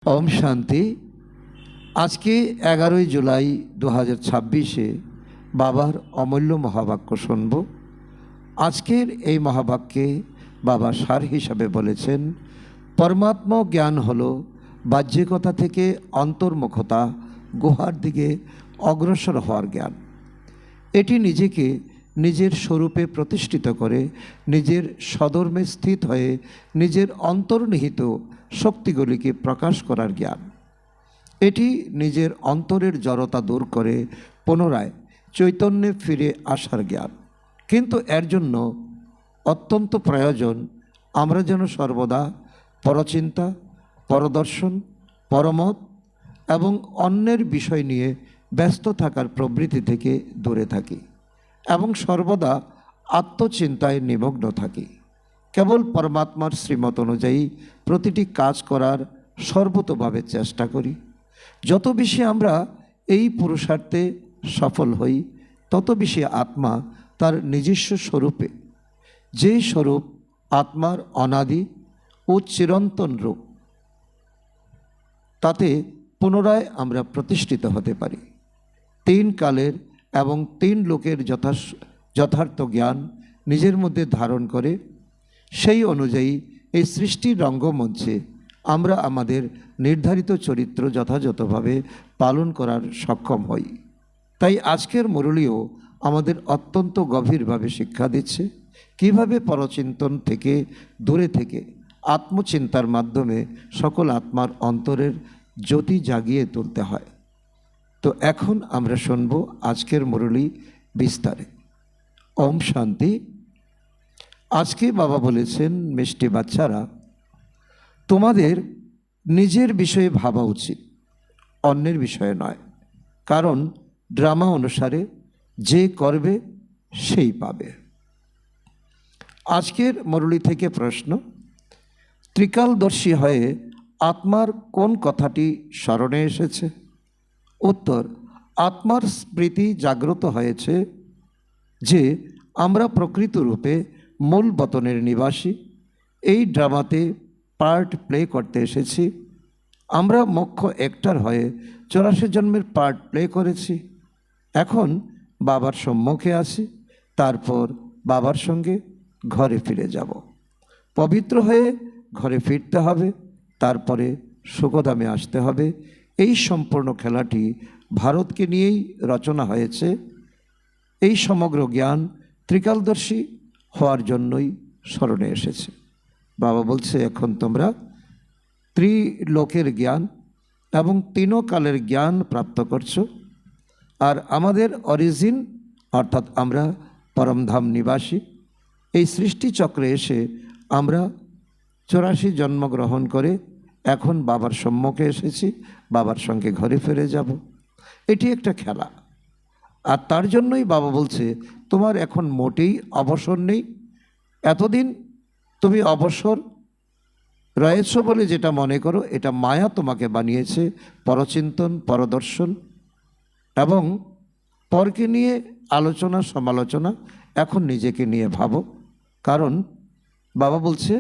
ओम शांति। आज के 11 जुलाई 2026 बाबार अमूल्य महावाक्य शुनब। आजकेर এই মহাবাক্যে বাবা সার হিসাবে বলেছেন, परमात्मा ज्ञान हलो বাহ্যিকতা থেকে অন্তর্মুখতা গুহার দিকে অগ্রসর হওয়ার জ্ঞান। এটি নিজেকে নিজের স্বরূপে প্রতিষ্ঠিত করে নিজের সদর্মে স্থিত হয়ে নিজের অন্তর্নিহিত শক্তিগুলিকে প্রকাশ করার জ্ঞান। এটি নিজের অন্তরের জড়তা দূর করে পুনরায় চৈতন্যে ফিরে আসার জ্ঞান। কিন্তু এর জন্য অত্যন্ত প্রয়োজন আমরা যেন সর্বদা পরচিন্তা, পরদর্শন, পরমত এবং অন্যের বিষয় নিয়ে ব্যস্ত থাকার প্রবৃত্তি থেকে দূরে থাকি এবং সর্বদা আত্মচিন্তায় নিমগ্ন থাকি। কেবল পরমাত্মার শ্রীমত অনুযায়ী প্রতিটি কাজ করার সর্বতোভাবে চেষ্টা করি। যত বেশি আমরা এই পুরুষার্থে সফল হই, তত বেশি আত্মা তার নিজস্ব স্বরূপে, যে স্বরূপ আত্মার অনাদি ও চিরন্তন রূপ, তাতে পুনরায় আমরা প্রতিষ্ঠিত হতে পারি। 3 কালের এবং 3 লোকের যথার্থ জ্ঞান নিজের মধ্যে ধারণ করে সেই অনুযায়ী এই সৃষ্টির রঙ্গমঞ্চে আমরা আমাদের নির্ধারিত চরিত্র যথাযথভাবে পালন করার সক্ষম হই। তাই আজকের মুরলিও আমাদের অত্যন্ত গভীরভাবে শিক্ষা দিচ্ছে কিভাবে পরচিন্তন থেকে দূরে থেকে আত্মচিন্তার মাধ্যমে সকল আত্মার অন্তরের জ্যোতি জাগিয়ে তুলতে হয়। তো এখন আমরা শুনব আজকের মুরলি বিস্তারে। ওম শান্তি। আজকে বাবা বলেছেন, মিষ্টি বাচ্চারা, তোমাদের নিজের বিষয়ে ভাবা উচিত, অন্যের বিষয়ে নয়। কারণ ড্রামা অনুসারে যে করবে সেই পাবে। আজকের মুরলি থেকে প্রশ্ন, ত্রিকালদর্শী হয়ে আত্মার কোন কথাটি স্মরণে এসেছে? উত্তর, আত্মার স্মৃতি জাগ্রত হয়েছে যে আমরা প্রকৃত রূপে মূল বতনের নিবাসী। এই ড্রামাতে পার্ট প্লে করতে এসেছি। আমরা মুখ্য অ্যাক্টর হয়ে 84 জন্মের পার্ট প্লে করেছি। এখন বাবার সম্মুখে আছি, তারপর বাবার সঙ্গে ঘরে ফিরে যাব। পবিত্র হয়ে ঘরে ফিরতে হবে, তারপরে সুখধামে আসতে হবে। এই সম্পূর্ণ খেলাটি ভারতকে নিয়েই রচনা হয়েছে। এই সমগ্র জ্ঞান ত্রিকালদর্শী হওয়ার জন্যই স্মরণে এসেছে। বাবা বলছে, এখন তোমরা ত্রিলোকের জ্ঞান এবং 3 কালের জ্ঞান প্রাপ্ত করছো। আর আমাদের অরিজিন অর্থাৎ আমরা পরমধাম নিবাসী। এই সৃষ্টিচক্রে এসে আমরা 84 জন্মগ্রহণ করে এখন বাবার সম্মুখে এসেছি, বাবার সঙ্গে ঘরে ফিরে যাব। এটি একটা খেলা। আর তার জন্যই বাবা বলছে, তোমার এখন মোটেই অবসর নেই। এতদিন তুমি অবসর রয়েছ বলে যেটা মনে করো, এটা মায়া তোমাকে বানিয়েছে। পরচিন্তন, পরদর্শন এবং পরকে নিয়ে আলোচনা সমালোচনা, এখন নিজেকে নিয়ে ভাবো। কারণ বাবা বলছে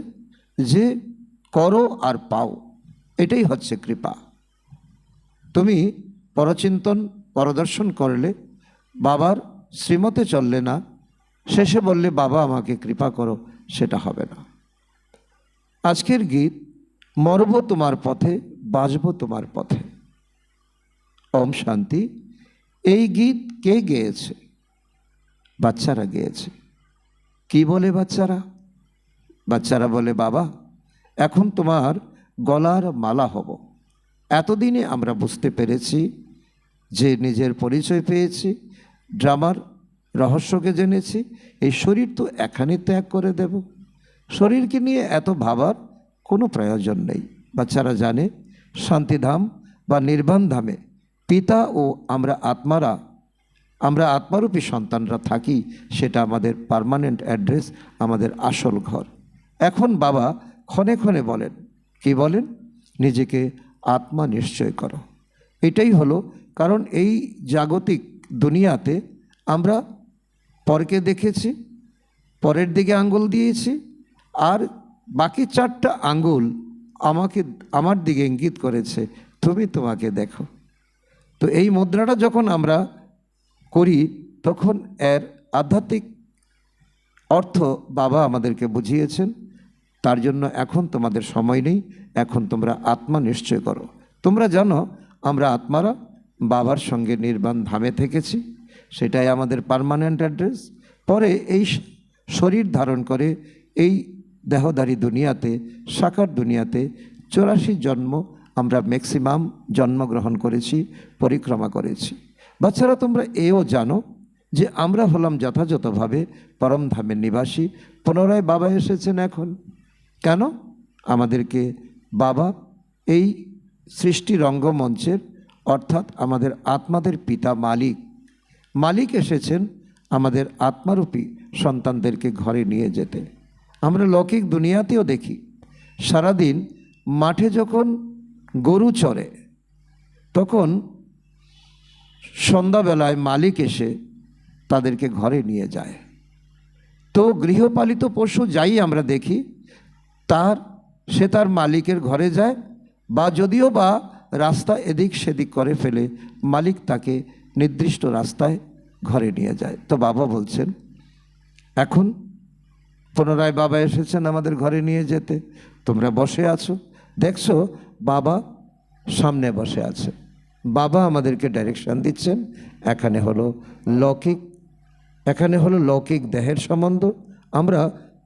যে করো আর পাও, এটাই হচ্ছে কৃপা। তুমি পরচিন্তন পরদর্শন করলে, বাবার শ্রীমতে চললে না, শেষে বললে বাবা আমাকে কৃপা করো, সেটা হবে না। আজকের গীত, মরব তোমার পথে, বাজব তোমার পথে। ওম শান্তি। এই গীত কে গেয়েছে? বাচ্চারা গেয়েছে। কি বলে বাচ্চারা? বাচ্চারা বলে, বাবা এখন তোমার গলার মালা হব। এতদিনে আমরা বুঝতে পেরেছি যে নিজের পরিচয় পেয়েছি, ড্রামার রহস্যকে জেনেছি। এই শরীর তো এখানে ত্যাগ করে দেব, শরীরকে নিয়ে এত ভাবার কোনো প্রয়োজন নেই। বাচ্চারা জানে শান্তিধাম বা নির্বাণ ধামে পিতা ও আমরা আত্মারূপী সন্তানরা থাকি। সেটা আমাদের পার্মানেন্ট অ্যাড্রেস, আমাদের আসল ঘর। এখন বাবা ক্ষণে ক্ষণে বলেন, কি বলেন? নিজেকে আত্মা নিশ্চয় করো। এটাই হলো কারণ এই জাগতিক দুনিয়াতে আমরা পরকে দেখেছি, পরের দিকে আঙ্গুল দিয়েছি, আর বাকি 4টা আঙ্গুল আমার দিকে ইঙ্গিত করেছে, তুমি তোমাকে দেখো। তো এই মুদ্রাটা যখন আমরা করি তখন এর আধ্যাত্মিক অর্থ বাবা আমাদেরকে বুঝিয়েছেন। তার জন্য এখন তোমাদের সময় নেই, এখন তোমরা আত্মা নিশ্চয় করো। তোমরা জানো আমরা আত্মারা বাবার সঙ্গে নির্বাণ ধামে থেকেছি, সেটাই আমাদের পার্মানেন্ট অ্যাড্রেস। পরে এই শরীর ধারণ করে এই দেহধারী দুনিয়াতে, সাকার দুনিয়াতে 84 জন্ম আমরা ম্যাক্সিমাম জন্মগ্রহণ করেছি, পরিক্রমা করেছি। বাচ্চারা তোমরা এও জানো যে আমরা হলাম যথাযথভাবে পরমধামের নিবাসী। পুনরায় বাবা এসেছেন এখন। কেন? আমাদেরকে বাবা এই সৃষ্টি রঙ্গমঞ্চের অর্থাৎ আমাদের আত্মাদের পিতা মালিক এসেছেন আমাদের আত্মারূপী সন্তানদেরকে ঘরে নিয়ে যেতে। আমরা লৌকিক দুনিয়াতেও দেখি, সারাদিন মাঠে যখন গরু চড়ে তখন সন্ধ্যাবেলায় মালিক এসে তাদেরকে ঘরে নিয়ে যায়। তো গৃহপালিত পশু যাই আমরা দেখি, সে তার মালিকের ঘরে যায়, বা যদিও বা রাস্তা এদিক সেদিক করে ফেলে, মালিক তাকে নির্দিষ্ট রাস্তায় ঘরে নিয়ে যায়। তো বাবা বলছেন এখন পুনরায় বাবা এসেছেন আমাদের ঘরে নিয়ে যেতে। তোমরা বসে আছো, দেখছো বাবা সামনে বসে আছে, বাবা আমাদেরকে ডাইরেকশন দিচ্ছেন। এখানে হলো লৌকিক দেহের সম্বন্ধ। আমরা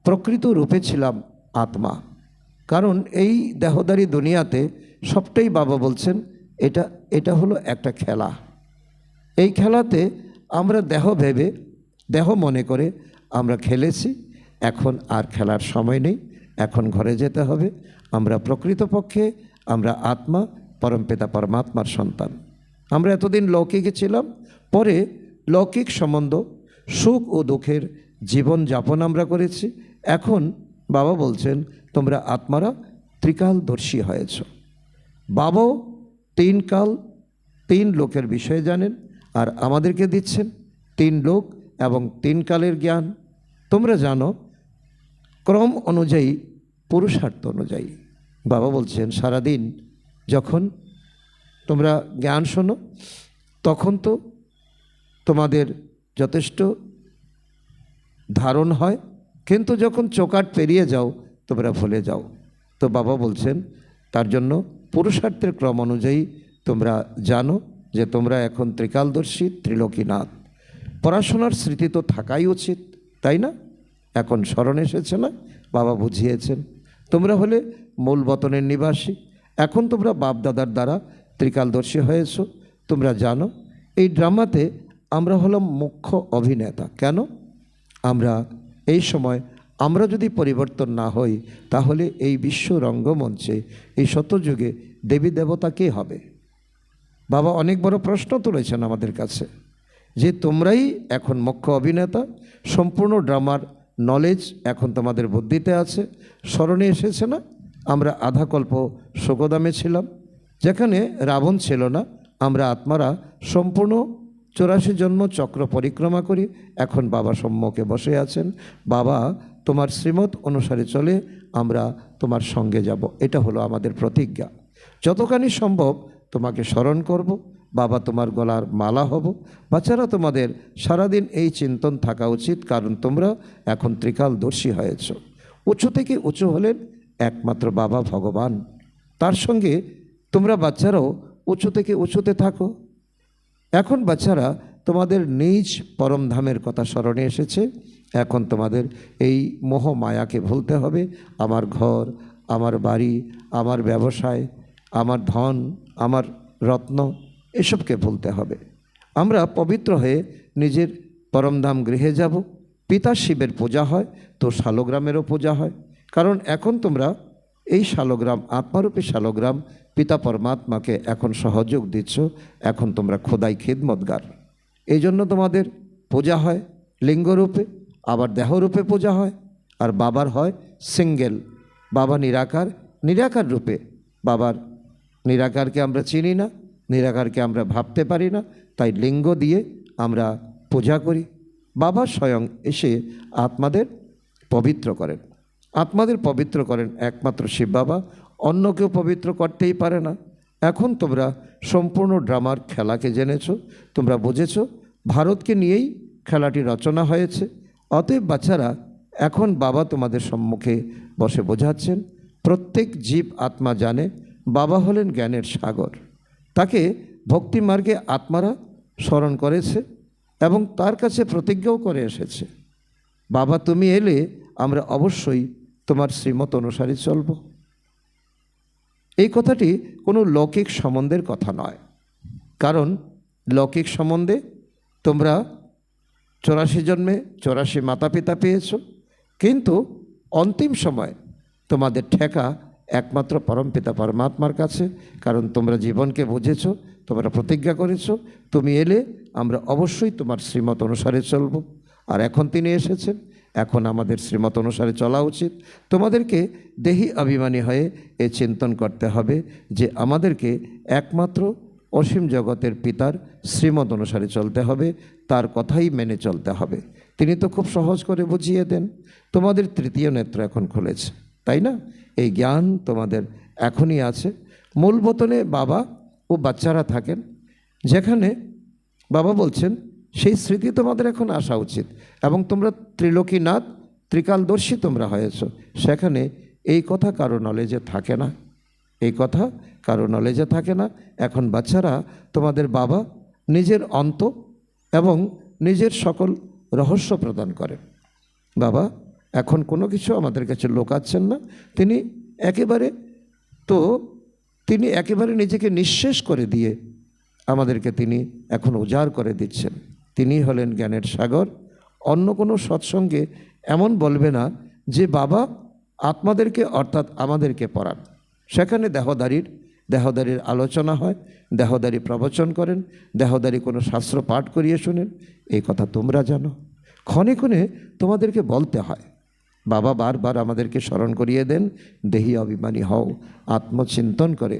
প্রকৃত রূপে ছিলাম আত্মা। কারণ এই দেহদারী দুনিয়াতে সবটাই বাবা বলছেন এটা হলো একটা খেলা। এই খেলাতে আমরা দেহ মনে করে আমরা খেলেছি। এখন আর খেলার সময় নেই, এখন ঘরে যেতে হবে। আমরা প্রকৃতপক্ষে আমরা আত্মা, পরমপিতা পরমাত্মার সন্তান। আমরা এতদিন লৌকিকে ছিলাম, পরে লৌকিক সম্বন্ধ সুখ ও দুঃখের জীবন যাপন আমরা করেছি। এখন বাবা বলছেন তোমরা আত্মারা ত্রিকালদর্শী হয়েছ। বাবাও 3 কাল 3 লোকের বিষয়ে জানেন, আর আমাদেরকে দিচ্ছেন 3 লোক এবং 3 কালের জ্ঞান। তোমরা জানো ক্রম অনুযায়ী, পুরুষার্থ অনুযায়ী। বাবা বলছেন সারাদিন যখন তোমরা জ্ঞান শোনো তখন তো তোমাদের যথেষ্ট ধারণ হয়, কিন্তু যখন চোকাট পেরিয়ে যাও তোমরা ভুলে যাও। তো বাবা বলছেন তার জন্য পুরুষার্থের ক্রম অনুযায়ী তোমরা জানো যে তোমরা এখন ত্রিকালদর্শী, ত্রিলোকীনাথ। পড়াশোনার স্মৃতি তো থাকাই উচিত, তাই না? এখন স্মরণ এসেছে না? বাবা বুঝিয়েছেন তোমরা হলে মূল বতনের নিবাসী। এখন তোমরা বাপদাদার দ্বারা ত্রিকালদর্শী হয়েছ। তোমরা জানো এই ড্রামাতে আমরা হলাম মুখ্য অভিনেতা। কেন? আমরা এই সময় আমরা যদি পরিবর্তন না হই তাহলে এই বিশ্ব রঙ্গমঞ্চে এই সত্যযুগে দেবী দেবতা কে হবে? বাবা অনেক বড় প্রশ্ন তুলেছেন আমাদের কাছে যে তোমরাই এখন মুখ্য অভিনেতা। সম্পূর্ণ ড্রামার নলেজ এখন তোমাদের বুদ্ধিতে আছে। স্মরণে এসেছে না? আমরা আধা কল্প শোকদামে ছিলাম, যেখানে রাবণ ছিল না। আমরা আত্মারা সম্পূর্ণ 84 জন্ম চক্র পরিক্রমা করি। এখন বাবা সম্মুখে বসে আছেন। বাবা তোমার শ্রীমত অনুসারে চলে আমরা তোমার সঙ্গে যাব। এটা হলো আমাদের প্রতিজ্ঞা। যতখানি সম্ভব তোমাকে স্মরণ করব, বাবা তোমার গলার মালা হব। বাচ্চারা তোমাদের সারাদিন এই চিন্তন থাকা উচিত, কারণ তোমরা এখন ত্রিকালদর্শী হয়েছ। উঁচু থেকে উঁচু হলেন একমাত্র বাবা ভগবান। তার সঙ্গে তোমরা বাচ্চারাও উঁচু থেকে উঁচুতে থাকো। এখন বাচ্চারা তোমাদের নিজ পরমধামের কথা স্মরণে এসেছে। এখন তোমাদের এই মোহ মায়াকে ভুলতে হবে। আমার ঘর, আমার বাড়ি, আমার ব্যবসায়, আমার ধন, আমার রত্ন, এসবকে ভুলতে হবে। আমরা পবিত্র হয়ে নিজের পরমধাম গৃহে যাব। পিতা শিবের পূজা হয়, তো শালগ্রামেরও পূজা হয়। কারণ এখন তোমরা এই শালগ্রাম, আত্মারূপী শালগ্রাম, পিতা পরমাত্মাকে এখন সহযোগ দিচ্ছ। এখন তোমরা খোদাই খিদমতগার। এই জন্য তোমাদের পূজা হয় লিঙ্গরূপে, আবার দেহরূপে পূজা হয়। আর বাবার হয় সিঙ্গেল, বাবা নিরাকার রূপে। বাবার নিরাকারকে আমরা চিনি না, নিরাকারকে আমরা ভাবতে পারি না, তাই লিঙ্গ দিয়ে আমরা পূজা করি। বাবা স্বয়ং এসে আত্মাদের পবিত্র করেন। আত্মাদের পবিত্র করেন একমাত্র শিব বাবা। অন্য কেউ পবিত্র করতেই পারে না। এখন তোমরা সম্পূর্ণ ড্রামার খেলাকে জেনেছ, তোমরা বুঝেছ ভারতকে নিয়েই খেলাটি রচনা হয়েছে। অতএব বাচ্চারা, এখন বাবা তোমাদের সম্মুখে বসে বোঝাচ্ছেন, প্রত্যেক জীব আত্মা জানে বাবা হলেন জ্ঞানের সাগর। তাকে ভক্তিমার্গে আত্মারা স্মরণ করেছে এবং তার কাছে প্রতিজ্ঞাও করে এসেছে, বাবা তুমি এলে আমরা অবশ্যই তোমার শ্রীমত অনুসারে চলব। এই কথাটি কোনো লৌকিক সম্বন্ধের কথা নয়, কারণ লৌকিক সম্বন্ধে তোমরা 84 জন্মে 84 মাতা পিতা পেয়েছ, কিন্তু অন্তিম সময় তোমাদের ঠেকা একমাত্র পরমপিতা পরমাত্মার কাছে। কারণ তোমরা জীবনকে বুঝেছ, তোমরা প্রতিজ্ঞা করেছ তুমি এলে আমরা অবশ্যই তোমার শ্রীমত অনুসারে চলব। আর এখন তিনি এসেছেন, এখন আমাদের শ্রীমত অনুসারে চলা উচিত। তোমাদেরকে দেহি অভিমানী হয়ে এ চিন্তন করতে হবে যে আমাদেরকে একমাত্র অসীম জগতের পিতার শ্রীমত অনুসারে চলতে হবে, তার কথাই মেনে চলতে হবে। তিনি তো খুব সহজ করে বুঝিয়ে দেন। তোমাদের তৃতীয় নেত্র এখন খুলেছে, তাই না? এই জ্ঞান তোমাদের এখনই আছে। মূল বতনে বাবা ও বাচ্চারা থাকেন, যেখানে বাবা বলছেন সেই স্মৃতি তোমাদের এখন আসা উচিত। এবং তোমরা ত্রিলোকীনাথ ত্রিকালদর্শী তোমরা হয়েছ, সেখানে এই কথা কারো নলেজে থাকে না, এই কথা কারো নলেজে থাকে না। এখন বাচ্চারা তোমাদের বাবা নিজের অন্ত এবং নিজের সকল রহস্য প্রদান করেন। বাবা এখন কোনো কিছু আমাদের কাছে লোকাচ্ছেন না, তিনি একেবারে নিজেকে নিঃশেষ করে দিয়ে আমাদেরকে তিনি এখন উজাড় করে দিচ্ছেন। তিনি হলেন জ্ঞানের সাগর। অন্য কোনো সৎসঙ্গে এমন বলবে না যে বাবা আত্মাদেরকে অর্থাৎ আমাদেরকে পড়ান। সেখানে দেহদারির আলোচনা হয়, দেহদারি প্রবচন করেন, দেহদারি কোনো শাস্ত্র পাঠ করিয়ে শোনেন। এই কথা তোমরা জানো, ক্ষণে ক্ষণে তোমাদেরকে বলতে হয়। বাবা বারবার আমাদেরকে স্মরণ করিয়ে দেন, দেহি অভিমানী হও, আত্মচিন্তন করে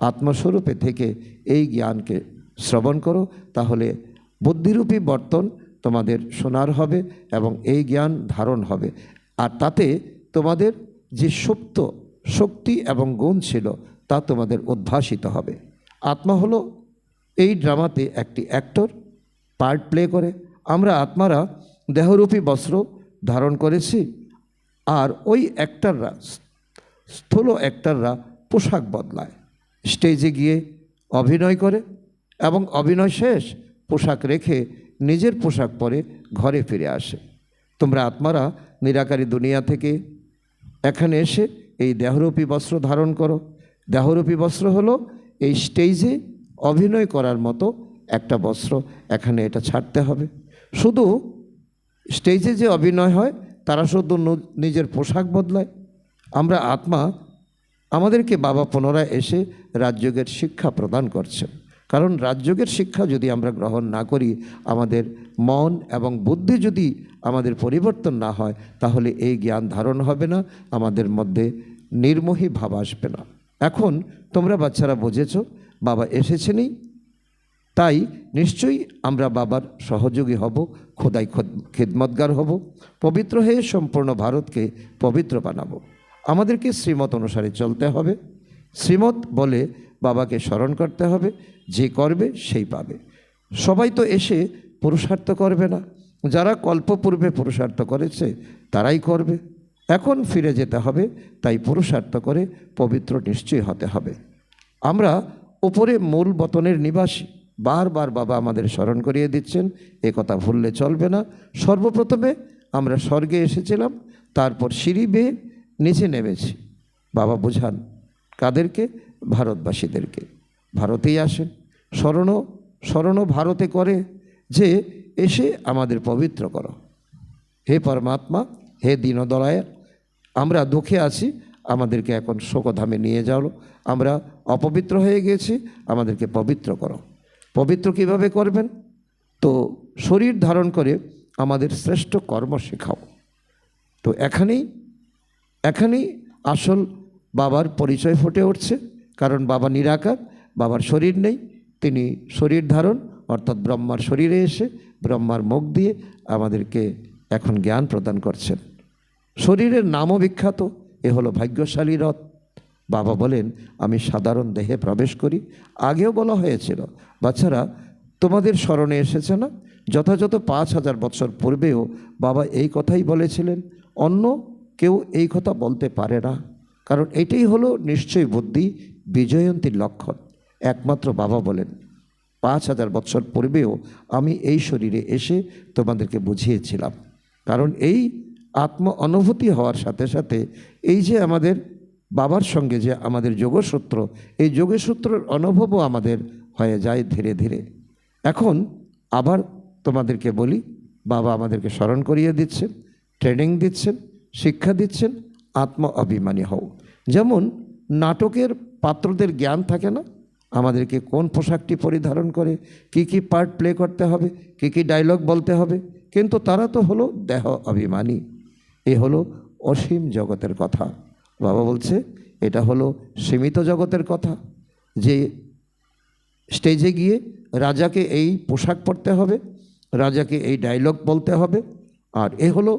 আত্মস্বরূপে থেকে এই জ্ঞানকে শ্রবণ করো, তাহলে বুদ্ধিরূপী বর্তন তোমাদের শোনার হবে এবং এই জ্ঞান ধারণ হবে। আর তাতে তোমাদের যে সুপ্ত শক্তি এবং গুণ ছিল তা তোমাদের উদ্ভাসিত হবে। আত্মা হলো এই ড্রামাতে একটি অ্যাক্টর, পার্ট প্লে করে। আমরা আত্মারা দেহরূপী বস্ত্র ধারণ করেছি, আর ওই অ্যাক্টররা, স্থূল অ্যাক্টররা পোশাক বদলায়, স্টেজে গিয়ে অভিনয় করে এবং অভিনয় শেষ পোশাক রেখে নিজের পোশাক পরে ঘরে ফিরে আসে। তোমরা আত্মারা নিরাকারী দুনিয়া থেকে এখানে এসে এই দেহরূপী বস্ত্র ধারণ করো। দেহরূপী বস্ত্র হলো এই স্টেজে অভিনয় করার মতো একটা বস্ত্র, এখানে এটা ছাড়তে হবে। শুধু স্টেজে যে অভিনয় হয় তারা শুধু নিজের পোশাক বদলায়। আমরা আত্মা, আমাদেরকে বাবা পুনরায় এসে রাজযোগের শিক্ষা প্রদান করছেন। কারণ রাজযোগের শিক্ষা যদি আমরা গ্রহণ না করি, আমাদের মন এবং বুদ্ধি যদি আমাদের পরিবর্তন না হয়, তাহলে এই জ্ঞান ধারণ হবে না, আমাদের মধ্যে নির্মোহী ভাব আসবে না। এখন তোমরা বাচ্চারা বুঝেছ বাবা এসেছেনই, তাই নিশ্চয়ই আমরা বাবার সহযোগী হব, খোদাই খিদমতগার হব, পবিত্র হয়ে সম্পূর্ণ ভারতকে পবিত্র বানাবো। আমাদেরকে শ্রীমত অনুসারে চলতে হবে। শ্রীমত বলে বাবাকে স্মরণ করতে হবে, যে করবে সেই পাবে। সবাই তো এসে পুরুষার্থ করবে না, যারা কল্পপূর্বে পুরুষার্থ করেছে তারাই করবে। এখন ফিরে যেতে হবে, তাই পুরুষার্থ করে পবিত্র নিশ্চয়ই হতে হবে। আমরা উপরে মূল বতনের নিবাসী, বারবার বাবা আমাদের স্মরণ করিয়ে দিচ্ছেন, এ কথা ভুললে চলবে না। সর্বপ্রথমে আমরা স্বর্গে এসেছিলাম, তারপর সিঁড়ি বেয়ে নিচে নেমেছি। বাবা বোঝান কাদেরকে? ভারতবাসীদেরকে। ভারতেই আসেন, স্মরণও ভারতে করে যে এসে আমাদের পবিত্র করো। হে পরমাত্মা, হে দীনদয়াল, আমরা দুঃখে আছি, আমাদেরকে এখন শোকধামে নিয়ে যাও। আমরা অপবিত্র হয়ে গেছি, আমাদেরকে পবিত্র করো। পবিত্র কিভাবে করবেন? তো শরীর ধারণ করে আমাদের শ্রেষ্ঠ কর্ম শেখাও। তো এখানেই আসল বাবার পরিচয় ফুটে উঠছে। কারণ বাবা নিরাকার, বাবার শরীর নেই, তিনি শরীর ধারণ অর্থাৎ ব্রহ্মার শরীরে এসে ব্রহ্মার মুখ দিয়ে আমাদেরকে এখন জ্ঞান প্রদান করছেন। শরীরের নামও বিখ্যাত, এ হলো ভাগ্যশালী রথ। বাবা বলেন, আমি সাধারণ দেহে প্রবেশ করি। আগেও বলা হয়েছিল, বাচ্চারা তোমাদের স্মরণে এসেছে না, যথাযথ 5000 বছর পূর্বেও বাবা এই কথাই বলেছিলেন। অন্য কেউ এই কথা বলতে পারে না, কারণ এটাই হলো নিশ্চয় বুদ্ধি বিজয়ন্তীর লক্ষণ। একমাত্র বাবা বলেন, 5000 বছর পূর্বেও আমি এই শরীরে এসে তোমাদেরকে বুঝিয়েছিলাম। কারণ এই আত্ম অনুভূতি হওয়ার সাথে সাথে এই যে আমাদের বাবার সঙ্গে যে আমাদের যোগসূত্র, এই যোগসূত্রের অনুভবও আমাদের হয়ে যায় ধীরে ধীরে। এখন আবার তোমাদেরকে বলি, বাবা আমাদেরকে স্মরণ করিয়ে দিচ্ছেন, ট্রেনিং দিচ্ছেন, শিক্ষা দিচ্ছেন, আত্ম অভিমানী হও। যেমন নাটকের পাত্রদের জ্ঞান থাকে না, আমাদেরকে কোন পোশাকটি পরিধারণ করে কি কি পার্ট প্লে করতে হবে, কি কি ডায়লগ বলতে হবে, কিন্তু তারা তো হলো দেহ অভিমানী। এ হলো অসীম জগতের কথা। বাবা বলছে এটা হলো সীমিত জগতের কথা, যে স্টেজে গিয়ে রাজাকে এই পোশাক পরতে হবে, রাজাকে এই ডায়লগ বলতে হবে, আর এ হলো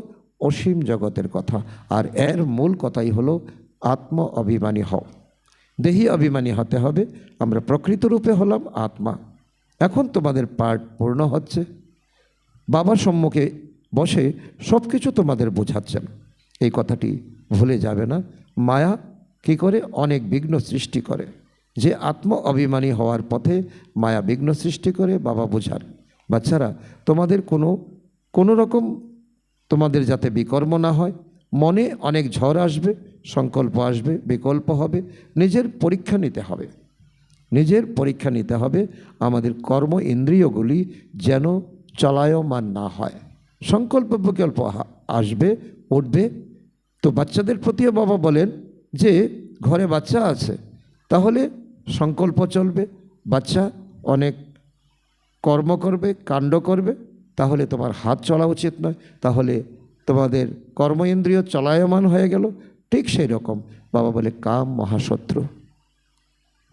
অসীম জগতের কথা। আর এর মূল কথাই হলো আত্ম অভিমানী হও। দেহি অভিমানী হতে হবে। আমরা প্রকৃত রূপে হলাম আত্মা। এখন তোমাদের পার্ট পূর্ণ হচ্ছে, বাবার সম্মুখে বসে সব কিছু তোমাদের বোঝাচ্ছেন। এই কথাটি ভুলে যাবে না। মায়া কি করে অনেক বিঘ্ন সৃষ্টি করে, যে আত্ম অভিমানী হওয়ার পথে মায়া বিঘ্ন সৃষ্টি করে বাবা বোঝার। বাচ্চারা তোমাদের কোনো রকম তোমাদের যাতে বিকর্ম না হয়, মনে অনেক ঝড় আসবে, সংকল্প আসবে, বিকল্প হবে, নিজের পরীক্ষা নিতে হবে। নিজের পরীক্ষা নিতে হবে আমাদের কর্ম ইন্দ্রিয়গুলি যেন চলায়মান না হয়। সংকল্প বিকল্প আসবে, উঠবে। তো বাচ্চাদের প্রতিও বাবা বলেন যে ঘরে বাচ্চা আছে, তাহলে সংকল্প চলবে, বাচ্চা অনেক কর্ম করবে, কাণ্ড করবে, তাহলে তোমার হাত চলা উচিত নয়, তাহলে তোমাদের কর্ম ইন্দ্রিয় চলায়মান হয়ে গেল। ঠিক সেই রকম বাবা বলে কাম মহাশত্রু।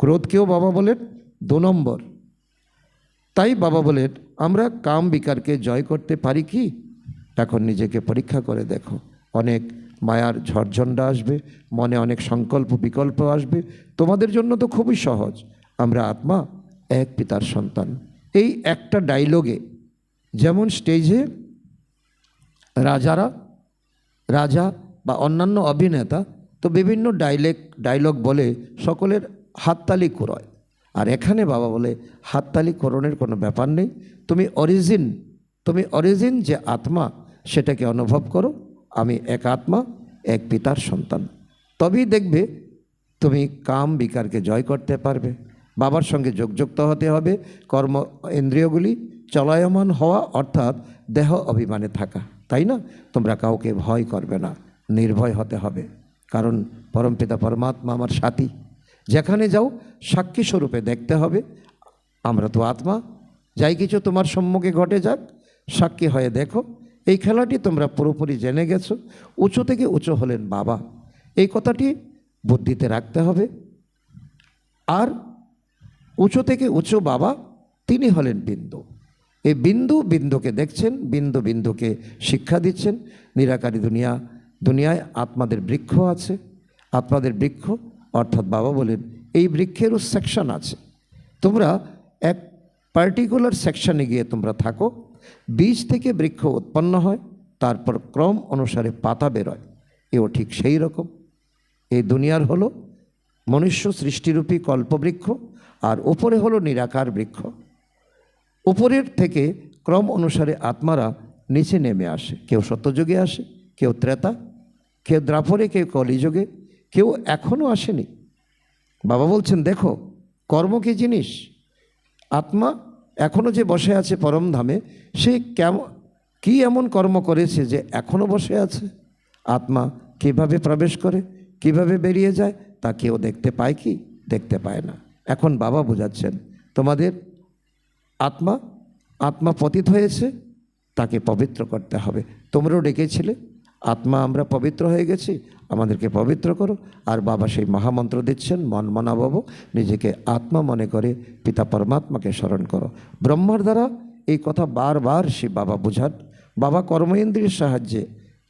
ক্রোধকেও বাবা বলেন 2 নম্বর। তাই বাবা বলেন আমরা কাম বিকারকে জয় করতে পারি কি? এখন নিজেকে পরীক্ষা করে দেখো। অনেক মায়ার ঝড়ঝণ্ডা আসবে, মনে অনেক সংকল্প বিকল্প আসবে। তোমাদের জন্য তো খুবই সহজ, আমরা আত্মা, এক পিতার সন্তান। এই একটা ডায়লগে, যেমন স্টেজে রাজা বা অন্যান্য অভিনেতা তো বিভিন্ন ডায়লগ বলে সকলের হাততালি কুড়ায়, আর এখানে বাবা বলে হাততালি করণের কোনো ব্যাপার নেই। তুমি অরিজিন যে আত্মা, সেটাকে অনুভব করো। আমি এক আত্মা, এক পিতার সন্তান। তবেই দেখবে তুমি কাম বিকারকে জয় করতে পারবে। বাবার সঙ্গে যোগযুক্ত হতে হবে। কর্ম ইন্দ্রিয়গুলি চলায়মান হওয়া অর্থাৎ দেহ অভিমানে থাকা, তাই না? তোমরা কাউকে ভয় করবে না, নির্ভয় হতে হবে। কারণ পরমপিতা পরমাত্মা আমার সাথী। যেখানে যাও সাক্ষী স্বরূপে দেখতে হবে আমরা তো আত্মা। যাই কিছু তোমার সম্মুখে ঘটে যাক, সাক্ষী হয়ে দেখো। এই খেলাটি তোমরা পুরোপুরি জেনে গেছো। উঁচু থেকে উঁচু হলেন বাবা, এই কথাটি বুদ্ধিতে রাখতে হবে। আর উঁচু থেকে উঁচু বাবা, তিনি হলেন বিন্দু। এই বিন্দুকে দেখছেন, বিন্দুকে শিক্ষা দিচ্ছেন। নিরাকারী দুনিয়ায় আত্মাদের বৃক্ষ আছে। আত্মাদের বৃক্ষ অর্থাৎ বাবা বলেন এই বৃক্ষেরও সেকশন আছে। তোমরা এক পার্টিকুলার সেকশনে গিয়ে তোমরা থাকো। বীজ থেকে বৃক্ষ উৎপন্ন হয়, তারপর ক্রম অনুসারে পাতা বেরোয়। এও ঠিক সেই রকম। এই দুনিয়ার হলো মনুষ্য সৃষ্টিরূপী কল্পবৃক্ষ, আর উপরে হলো নিরাকার বৃক্ষ। উপরের থেকে ক্রম অনুসারে আত্মারা নিচে নেমে আসে। কেউ সত্যযুগে আসে, কেউ ত্রেতা, কেউ দ্রাপরে, কেউ কলিযুগে, কেউ এখনও আসেনি। বাবা বলছেন দেখো কর্ম কী জিনিস। আত্মা এখনও যে বসে আছে পরমধামে, সে কি এমন কর্ম করেছে যে এখনও বসে আছে? আত্মা কিভাবে প্রবেশ করে, কিভাবে বেরিয়ে যায়, তা কেউ দেখতে পায় কি? দেখতে পায় না। এখন বাবা বোঝাচ্ছেন তোমাদের আত্মা পতিত হয়েছে, তাকে পবিত্র করতে হবে। তোমরাও ডেকেছিলে, আত্মা আমরা পবিত্র হয়ে গেছি, আমাদেরকে পবিত্র করো। আর বাবা সেই মহামন্ত্র দিচ্ছেন, মন মনাবো, নিজেকে আত্মা মনে করে পিতা পরমাত্মাকে স্মরণ করো। ব্রহ্মার দ্বারা এই কথা বারবার সে বাবা বোঝান। বাবা কর্মেন্দ্রিয়ের সাহায্যে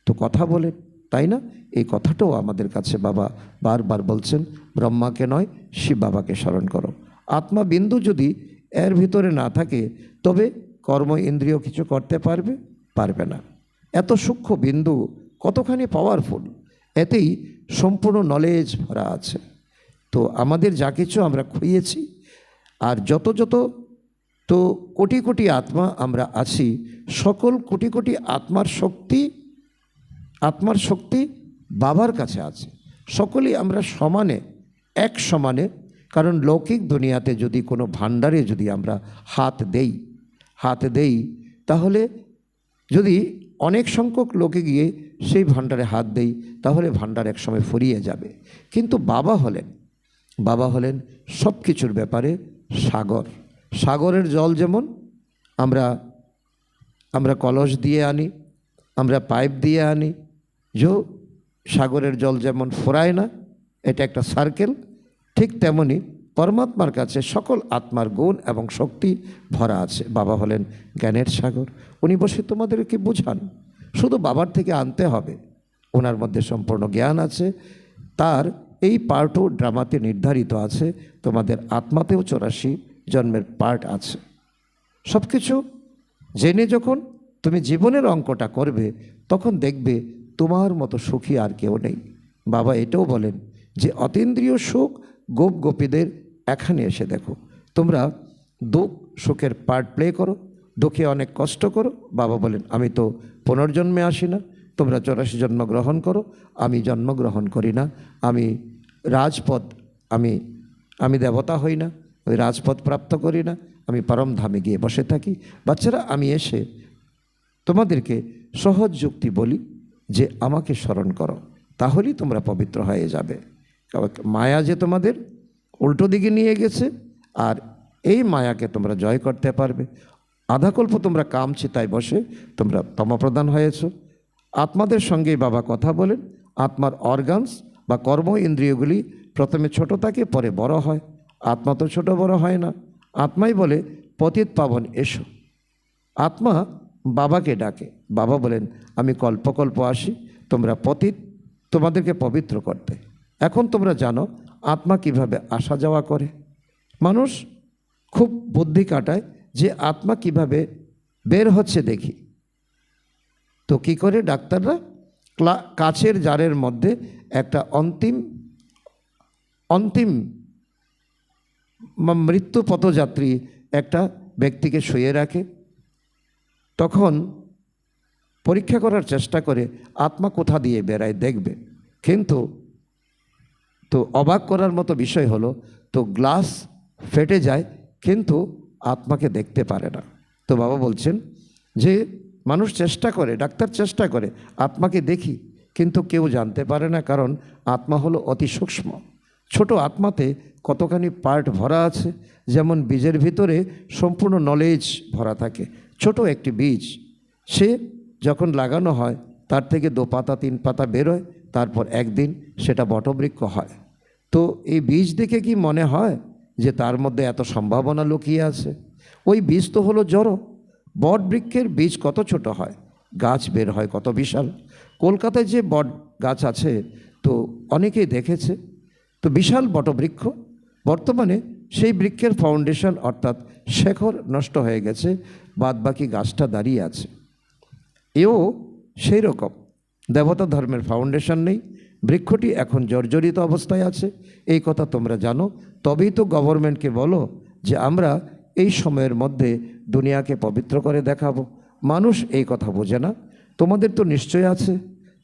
তো কথা বলেন, তাই না? এই কথাটাও আমাদের কাছে বাবা বারবার বলছেন, ব্রহ্মাকে নয় শিব বাবাকে স্মরণ করো। আত্মা বিন্দু যদি এর ভিতরে না থাকে তবে কর্ম ইন্দ্রিয় কিছু করতে পারবে না। এত সূক্ষ্ম বিন্দু কতখানি পাওয়ারফুল, এতেই সম্পূর্ণ নলেজ ভরা আছে। তো আমাদের যা কিছু আমরা খুইয়েছি, আর যত তো কোটি কোটি আত্মা আমরা আছি, সকল কোটি কোটি আত্মার শক্তি বাবার কাছে আছে। সকলেই আমরা সমানে, এক সমানে। কারণ লৌকিক দুনিয়াতে যদি কোনো ভাণ্ডারে যদি আমরা হাত দেই তাহলে যদি অনেক সংখ্যক লোকে গিয়ে সেই ভাণ্ডারে হাত দেই তাহলে ভাণ্ডার এক সময় ফুরিয়ে যাবে। কিন্তু বাবা হলেন সব কিছুর ব্যাপারে সাগরের জল যেমন আমরা কলস দিয়ে আনি, আমরা পাইপ দিয়ে আনি, সাগরের জল যেমন ফোরায় না, এটা একটা সার্কেল, ঠিক তেমনি পরমাত্মার কাছে সকল আত্মার গুণ এবং শক্তি ভরা আছে। বাবা হলেন জ্ঞানের সাগর, উনি বসে তোমাদেরকে বোঝান, শুধু বাবার থেকে আনতে হবে। ওনার মধ্যে সম্পূর্ণ জ্ঞান আছে, তার এই পার্টও ড্রামাতে নির্ধারিত আছে। তোমাদের আত্মাতেও 84 জন্মের পার্ট আছে। সব কিছু জেনে যখন তুমি জীবনের অঙ্কটা করবে তখন দেখবে তোমার মতো সুখী আর কেউ নেই। বাবা এটাও বলেন যে অতীন্দ্রিয় সুখ গোপীদের এখানে এসে দেখো। তোমরা দুঃখ সুখের পার্ট প্লে করো, দুঃখে অনেক কষ্ট করো। বাবা বলেন আমি তো পুনর্জন্মে আসি না, তোমরা 84 জন্ম গ্রহণ করো, আমি জন্মগ্রহণ করি না। আমি রাজপথ, আমি দেবতা হই না, ওই রাজপথ প্রাপ্ত করি না, আমি পরমধামে গিয়ে বসে থাকি। বাচ্চারা, আমি এসে তোমাদেরকে সহজ যুক্তি বলি যে আমাকে স্মরণ করো, তাহলেই তোমরা পবিত্র হয়ে যাবে। মায়া যে তোমাদের উল্টো দিকে নিয়ে গেছে, আর এই মায়াকে তোমরা জয় করতে পারবে। আধাকল্প তোমরা কামচিতায় বসে তোমরা তমপ্রধান হয়েছ। আত্মাদের সঙ্গেই বাবা কথা বলেন। আত্মার অর্গানস বা কর্ম ইন্দ্রিয়গুলি প্রথমে ছোট থাকে, পরে বড় হয়। আত্মা তো ছোট বড় হয় না। আত্মাই বলে পতিত পাবন এসো। আত্মা বাবাকে ডাকে, বাবা বলেন আমি কল্প আসি, তোমরা তোমাদেরকে পবিত্র করতে। এখন তোমরা জানো আত্মা কিভাবে আসা যাওয়া করে। মানুষ খুব বুদ্ধি কাটায় যে আত্মা কিভাবে বের হচ্ছে দেখি। তো কি করে ডাক্তাররা কাচের জারের মধ্যে একটা অন্তিম মৃত্যু পথযাত্রী একটা ব্যক্তিকে শুয়ে রাখে, তখন পরীক্ষা করার চেষ্টা করে আত্মা কোথা দিয়ে বেরায় দেখবে। কিন্তু তো অবাক করার মতো বিষয় হলো, তো গ্লাস ফেটে যায় কিন্তু আত্মাকে দেখতে পারে না। তো বাবা বলছেন যে মানুষ চেষ্টা করে, ডাক্তার চেষ্টা করে আত্মাকে দেখি, কিন্তু কেউ জানতে পারে না, কারণ আত্মা হলো অতি সূক্ষ্ম। ছোট আত্মাতে কতখানি পার্ট ভরা আছে। যেমন বীজের ভিতরে সম্পূর্ণ নলেজ ভরা থাকে। ছোট একটি বীজ, সে যখন লাগানো হয় তার থেকে 2 পাতা 3 পাতা বেরোয়, তারপর একদিন সেটা বটবৃক্ষ হয়। তো এই বীজ দেখে কি মনে হয় যে তার মধ্যে এত সম্ভাবনা লুকিয়ে আছে? ওই বীজ তো হলো জড়। বট বৃক্ষের বীজ কত ছোট হয়, গাছ বের হয় কত বিশাল। কলকাতায় যে বট গাছ আছে তো অনেকেই দেখেছে, তো বিশাল বটবৃক্ষ। বর্তমানে সেই বৃক্ষের ফাউন্ডেশন অর্থাৎ শেকড় নষ্ট হয়ে গেছে, বাদ বাকি গাছটা দাঁড়িয়ে আছে। এও সেই রকম, দেবতা ধর্মের ফাউন্ডেশন নেই, বৃক্ষটি এখন জর্জরিত অবস্থায় আছে। এই কথা তোমরা জানো, তবেই তো গভর্নমেন্টকে বলো যে আমরা এই সময়ের মধ্যে দুনিয়াকে পবিত্র করে দেখাবো। মানুষ এই কথা বোঝে না। তোমাদের তো নিশ্চয় আছে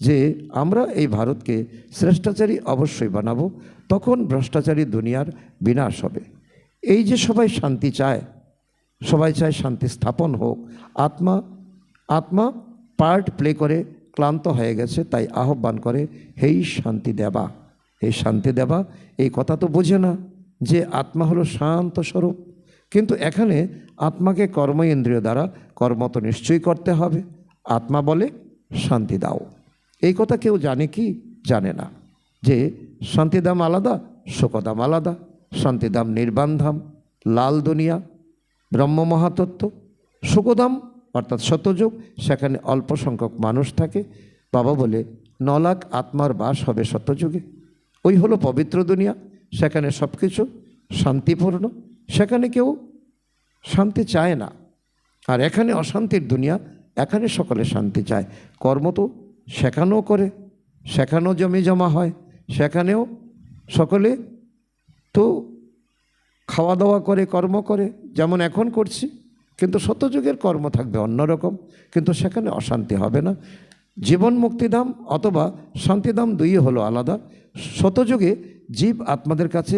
যে আমরা এই ভারতকে শ্রেষ্টাচারী অবশ্যই বানাবো, তখন ভ্রষ্টাচারী দুনিয়ার বিনাশ হবে। এই যে সবাই শান্তি চায়, সবাই চায় শান্তি স্থাপন হোক। আত্মা পার্ট প্লে করে ক্লান্ত হয়ে গেছে, তাই আহ্বান করে হেই শান্তি দেবা, এই শান্তি দেবা। এই কথা তো বোঝে না যে আত্মা হলো শান্ত স্বরূপ। কিন্তু এখানে আত্মাকে কর্ম ইন্দ্রিয় দ্বারা কর্ম তো নিশ্চয়ই করতে হবে। আত্মা বলে শান্তি দাও। এই কথা কেউ জানে কি? জানে না যে শান্তিধাম আলাদা, শোকধাম আলাদা। শান্তিধাম নির্বাণধাম, লাল দুনিয়া, ব্রহ্ম মহাতত্ত্ব। শোকধাম অর্থাৎ সত্যযুগ, সেখানে অল্প সংখ্যক মানুষ থাকে। বাবা বলে লাখ আত্মার বাস হবে সত্যযুগে। ওই হলো পবিত্র দুনিয়া, সেখানে সব কিছু শান্তিপূর্ণ, সেখানে কেউ শান্তি চায় না। আর এখানে অশান্তির দুনিয়া, এখানে সকলে শান্তি চায়। কর্ম তো সেখানেও করে, সেখানেও জমি জমা হয়, সেখানেও সকলে তো খাওয়া দাওয়া করে, কর্ম করে, যেমন এখন করছি। কিন্তু সত্যযুগের কর্ম থাকবে অন্যরকম, কিন্তু সেখানে অশান্তি হবে না। জীবন মুক্তিধাম অথবা শান্তিধাম দুই হলো আলাদা। সত্যযুগে জীব আত্মাদের কাছে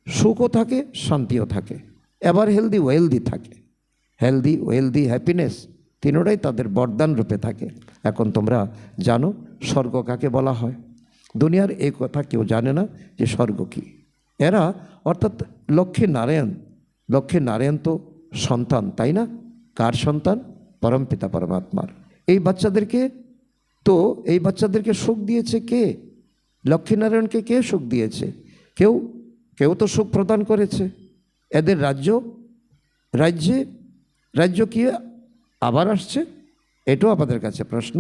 সুখও থাকে, শান্তিও থাকে, এবার হেলদি ওয়েলদি থাকে। হেলদি ওয়েলদি হ্যাপিনেস তিনোটাই তাদের বরদান রূপে থাকে। এখন তোমরা জানো স্বর্গ কাকে বলা হয়। দুনিয়ার এই কথা কেউ জানে না যে স্বর্গ কী। এরা অর্থাৎ লক্ষ্মী নারায়ণ তো সন্তান, তাই না? কার সন্তান? পরমপিতা পরমাত্মার। এই বাচ্চাদেরকে সুখ দিয়েছে কে? লক্ষ্মীনারায়ণকে কে সুখ দিয়েছে? কেউ তো সুখ প্রদান করেছে। এদের রাজ্য কি আবার আসছে? এটাও আমাদের কাছে প্রশ্ন।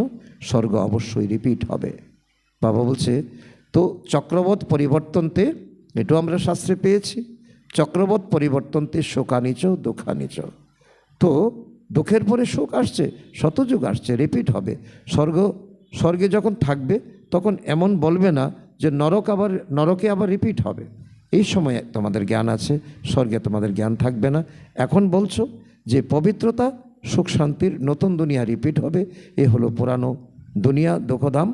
স্বর্গ অবশ্যই রিপিট হবে। বাবা বলছে তো চক্রবৎ পরিবর্তনতে, এটাও আমরা শাস্ত্রে পেয়েছি, চক্রবৎ পরিবর্তনতে শোকানিচ দুঃখানিচ। তো দুঃখের পরে সুখ আসছে, শতযুগ আসছে, রিপিট হবে। স্বর্গে যখন থাকবে তখন এমন বলবে না যে নরকে আবার রিপিট হবে। এই সময়ে তোমাদের জ্ঞান আছে, স্বর্গে তোমাদের জ্ঞান থাকবে না। এখন বলছো যে পবিত্রতা, সুখ শান্তির নতুন দুনিয়া রিপিট হবে। এ হলো পুরানো দুনিয়া দুঃখধাম।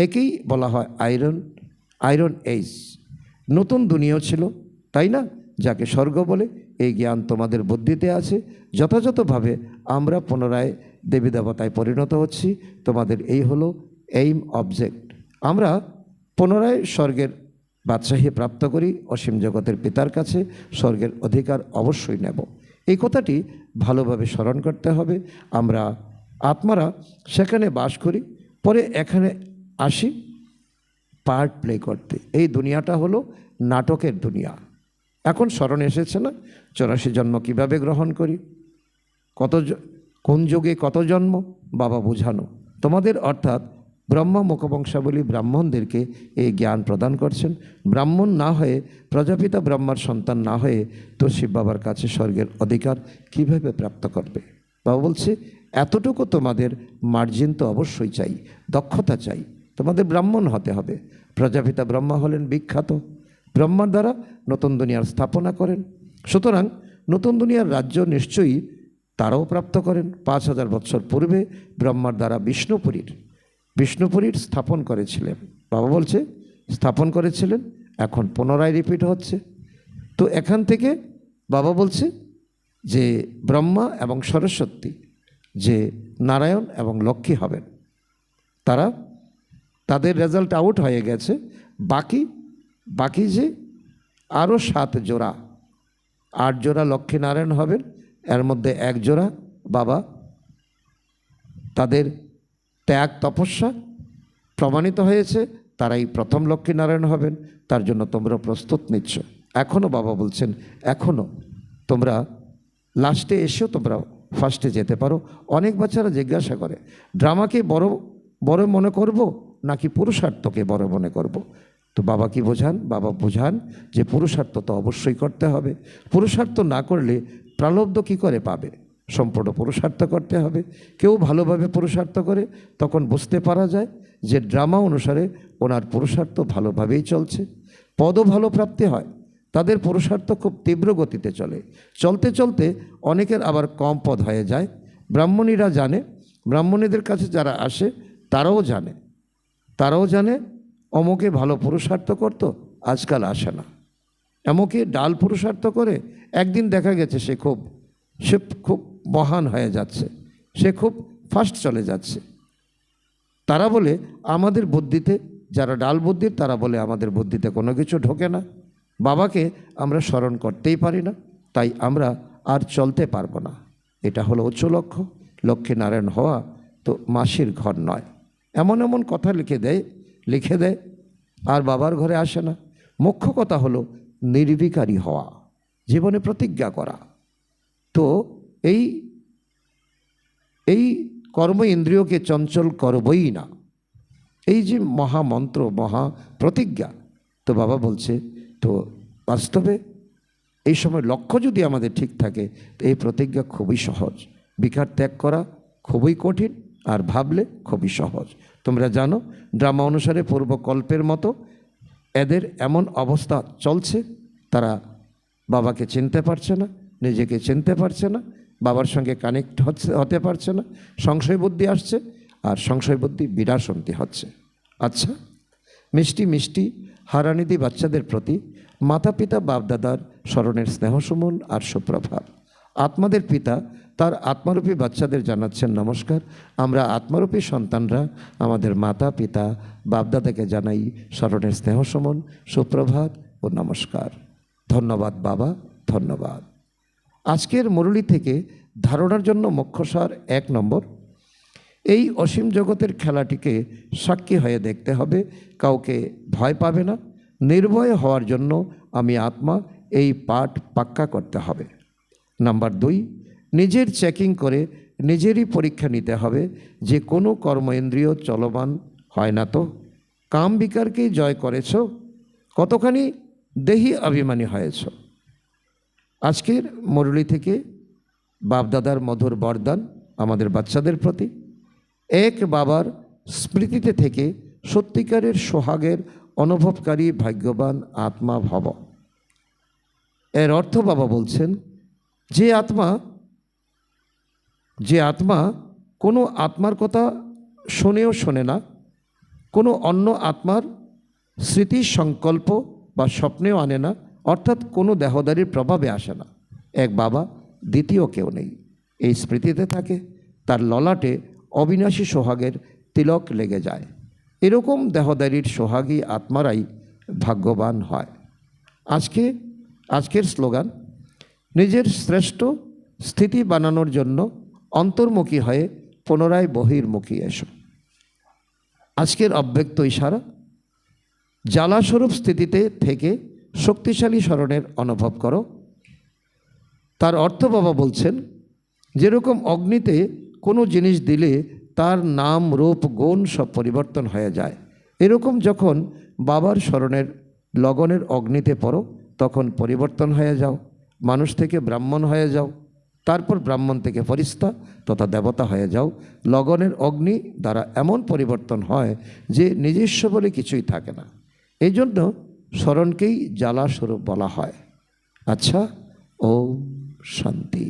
একেই বলা হয় আয়রন এজ। নতুন দুনিয়াও ছিল, তাই না, যাকে স্বর্গ বলে। এই জ্ঞান তোমাদের বুদ্ধিতে আছে। যথাযথভাবে আমরা পুনরায় দেবী দেবতায় পরিণত হচ্ছি। তোমাদের এই হলো এইম, অবজেক্ট। আমরা পুনরায় স্বর্গের বাদশাহী প্রাপ্ত করি, অসীম জগতের পিতার কাছে স্বর্গের অধিকার অবশ্যই নেব। এই কথাটি ভালোভাবে স্মরণ করতে হবে। আমরা আত্মারা সেখানে বাস করি, পরে এখানে আসি পার্ট প্লে করতে। এই দুনিয়াটা হলো নাটকের দুনিয়া। এখন স্মরণ এসেছে না 84 জন্ম কিভাবে গ্রহণ করি, কোন যুগে কত জন্ম, বাবা বুঝানো তোমাদের, অর্থাৎ ব্রহ্ম মুখবংশাবলী ব্রাহ্মণদেরকে এই জ্ঞান প্রদান করছেন। ব্রাহ্মণ না হয়ে, প্রজাপিতা ব্রহ্মার সন্তান না হয়ে তো শিব বাবার কাছে স্বর্গের অধিকার কিভাবে প্রাপ্ত করবে? বাবা বলছে এতটুকু তোমাদের মার্জিন তো অবশ্যই চাই, দক্ষতা চাই। তোমাদের ব্রাহ্মণ হতে হবে। প্রজাপিতা ব্রহ্মা হলেন বিখ্যাত, ব্রহ্মার দ্বারা নতুন দুনিয়ার স্থাপনা করেন। সুতরাং নতুন দুনিয়ার রাজ্য নিশ্চয়ই তারাও প্রাপ্ত করেন। 5000 বৎসর পূর্বে ব্রহ্মার দ্বারা বিষ্ণুপুরীর স্থাপন করেছিলেন। বাবা বলছে স্থাপন করেছিলেন, এখন পুনরায় রিপিট হচ্ছে। তো এখান থেকে বাবা বলছে যে ব্রহ্মা এবং সরস্বতী, যে নারায়ণ এবং লক্ষ্মী হবেন, তাদের রেজাল্ট আউট হয়ে গেছে। বাকি যে আরও 7 জোড়া, 8 জোড়া লক্ষ্মী নারায়ণ হবেন। এর মধ্যে 1 জোড়া বাবা তাদের ত্যাগ তপস্যা প্রমাণিত হয়েছে, তারাই প্রথম লক্ষ্মীনারায়ণ হবেন। তার জন্য তোমরা প্রস্তুত নিচ্ছ। এখনও বাবা বলছেন এখনও তোমরা লাস্টে এসেও তোমরা ফার্স্টে যেতে পারো। অনেক বাচ্চারা জিজ্ঞাসা করে ড্রামাকে বড় মনে করব নাকি পুরুষার্থকে বড় মনে করব? তো বাবা কি বোঝান? বাবা বোঝান যে পুরুষার্থ তো অবশ্যই করতে হবে। পুরুষার্থ না করলে প্রালব্ধ কী করে পাবে? সম্পূর্ণ পুরুষার্থ করতে হবে। কেউ ভালোভাবে পুরুষার্থ করে তখন বুঝতে পারা যায় যে ড্রামা অনুসারে ওনার পুরুষার্থ ভালোভাবেই চলছে, পদও ভালো প্রাপ্তি হয়। তাদের পুরুষার্থ খুব তীব্র গতিতে চলতে চলতে অনেকের আবার কম পদ হয়ে যায়। ব্রাহ্মণীরা জানে, ব্রাহ্মণীদের কাছে যারা আসে তারাও জানে অমুকে ভালো পুরুষার্থ করত, আজকাল আসে না। এমুকে ডাল পুরুষার্থ করে, একদিন দেখা গেছে সে খুব মহান হয়ে যাচ্ছে, সে খুব ফাস্ট চলে যাচ্ছে। তারা বলে আমাদের বুদ্ধিতে, যারা ডাল বুদ্ধির তারা বলে আমাদের বুদ্ধিতে কোনো কিছু ঢোকে না, বাবাকে আমরা স্মরণ করতেই পারি না, তাই আমরা আর চলতে পারবো না। এটা হলো উচ্চ লক্ষ্য। লক্ষ্মীনারায়ণ হওয়া তো মাসির ঘর নয়। এমন কথা লিখে দেয় আর বাবার ঘরে আসে না। মুখ্য কথা হলো নির্বিকারী হওয়া, জীবনে প্রতিজ্ঞা করা। তো এই কর্ম ইন্দ্রিয়কে চঞ্চল করবই না। এই যে মহামন্ত্র, মহা প্রতিজ্ঞা, তো বাবা বলছে তো বাস্তবে এই সময় লক্ষ্য যদি আমাদের ঠিক থাকে তো এই প্রতিজ্ঞা খুবই সহজ। বিকার ত্যাগ করা খুবই কঠিন, আর ভাবলে খুবই সহজ। তোমরা জানো ড্রামা অনুসারে পূর্বকল্পের মতো এদের এমন অবস্থা চলছে, তারা বাবাকে চিনতে পারছে না, নিজেকে চিনতে পারছে না, বাবার সঙ্গে কানেক্ট হতে পারছে না, সংশয় বুদ্ধি আসছে, আর সংশয় বুদ্ধি বিরাসন্তি হচ্ছে। আচ্ছা, মিষ্টি মিষ্টি হারানিধি বাচ্চাদের প্রতি মাতা পিতা বাপদাদার স্মরণের স্নেহসুমন আর সুপ্রভাত। আত্মাদের পিতা তার আত্মারূপী বাচ্চাদের জানাচ্ছেন নমস্কার। আমরা আত্মারূপী সন্তানরা আমাদের মাতা পিতা বাপদাদাকে জানাই স্মরণের স্নেহসুমন, সুপ্রভাত ও নমস্কার। ধন্যবাদ বাবা, ধন্যবাদ। আজকের মুরলী থেকে ধারণার জন্য মুখ্যসার 1 নম্বর, এই অসীম জগতের খেলাটিকে সাক্ষী হয়ে দেখতে হবে, কাউকে ভয় পাবে না। নির্ভয় হওয়ার জন্য আমি আত্মা, এই পাঠ পাক্কা করতে হবে। নাম্বার 2, নিজের চেকিং করে নিজেরই পরীক্ষা নিতে হবে যে কোনো কর্মেন্দ্রিয় চলমান হয় না তো? কাম বিকারকেই জয় করেছ? কতখানি দেহি অভিমানী হয়েছ? আজকের মুরলী থেকে বাপদাদার মধুর বরদান আমাদের বাচ্চাদের প্রতি, এক বাবার স্মৃতিতে থেকে সত্যিকারের সোহাগের অনুভবকারী ভাগ্যবান আত্মা ভব। এর অর্থ বাবা বলছেন, যে আত্মা কোনো আত্মার কথা শোনেও শোনে না, কোনো অন্য আত্মার স্মৃতি সংকল্প বা স্বপ্নেও আনে না, অর্থাৎ কোনো দেহদারির প্রভাবে আসে না। এক বাবা, দ্বিতীয় কেউ নেই, এই স্মৃতিতে থাকে, তার ললাটে অবিনাশী সোহাগের তিলক লেগে যায়। এরকম দেহদারির সোহাগী আত্মারাই ভাগ্যবান হয়। আজকের স্লোগান, নিজের শ্রেষ্ঠ স্থিতি বানানোর জন্য অন্তর্মুখী হয়ে পুনরায় বহির্মুখী এসো। আজকের অব্যক্ত ইশারা, জ্বালাস্বরূপ স্থিতিতে থেকে শক্তিশালী স্মরণের অনুভব করো। তার অর্থ বাবা বলছেন, যেরকম অগ্নিতে কোনো জিনিস দিলে তার নাম, রূপ, গুণ সব পরিবর্তন হয়ে যায়, এরকম যখন বাবার স্মরণের লগনের অগ্নিতে পড়ো তখন পরিবর্তন হয়ে যাও। মানুষ থেকে ব্রাহ্মণ হয়ে যাও, তারপর ব্রাহ্মণ থেকে ফরিস্তা তথা দেবতা হয়ে যাও। লগনের অগ্নি দ্বারা এমন পরিবর্তন হয় যে নিজস্ব বলে কিছুই থাকে না। এই জন্য স্মরণকেই জ্বালা স্বরূপ বলা হয়। আচ্ছা, ওম শান্তি।